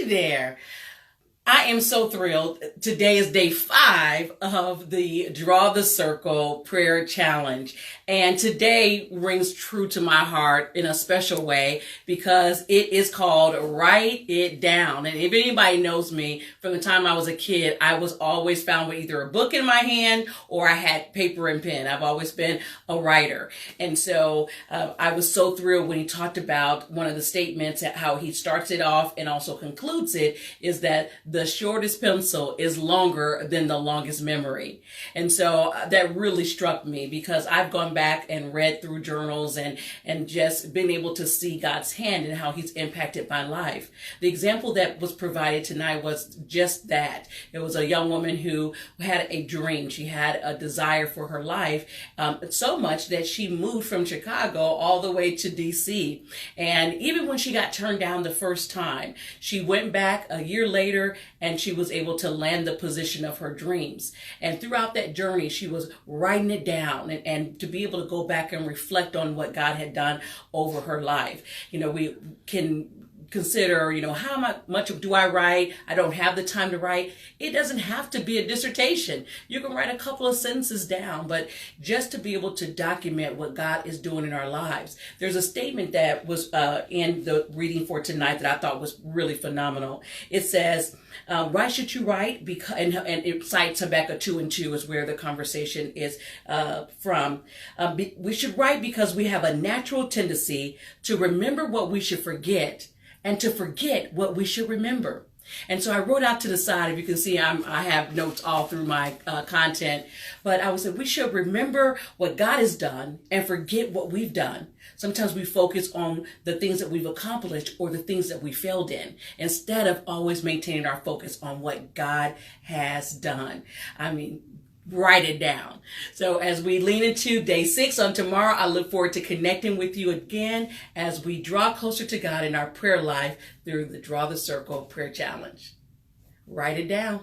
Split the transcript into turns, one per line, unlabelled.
Hey there. I am so thrilled. Today is day 5 of the Draw the Circle Prayer Challenge. And today rings true to my heart in a special way because it is called Write It Down. And if anybody knows me, from the time I was a kid, I was always found with either a book in my hand or I had paper and pen. I've always been a writer. And so I was so thrilled when he talked about one of the statements, how he starts it off and also concludes it, is that the shortest pencil is longer than the longest memory. And so that really struck me because I've gone back and read through journals and just been able to see God's hand and how he's impacted my life. The example that was provided tonight was just that. It was a young woman who had a dream. She had a desire for her life, so much that she moved from Chicago all the way to DC. And even when she got turned down the first time, she went back a year later and she was able to land the position of her dreams. And throughout that journey, she was writing it down and to be able to go back and reflect on what God had done over her life. You know, we can consider, how much do I write? I don't have the time to write. It doesn't have to be a dissertation. You can write a couple of sentences down, but just to be able to document what God is doing in our lives. There's a statement that was in the reading for tonight that I thought was really phenomenal. It says, why should you write? Because, and it cites Habakkuk 2:2 is where the conversation is from. We should write because we have a natural tendency to remember what we should forget and to forget what we should remember. And so I wrote out to the side, if you can see, I have notes all through my content, but I would say we should remember what God has done and forget what we've done. Sometimes we focus on the things that we've accomplished or the things that we failed in, instead of always maintaining our focus on what God has done. Write it down. So as we lean into day 6 on tomorrow, I look forward to connecting with you again as we draw closer to God in our prayer life through the Draw the Circle Prayer Challenge. Write it down.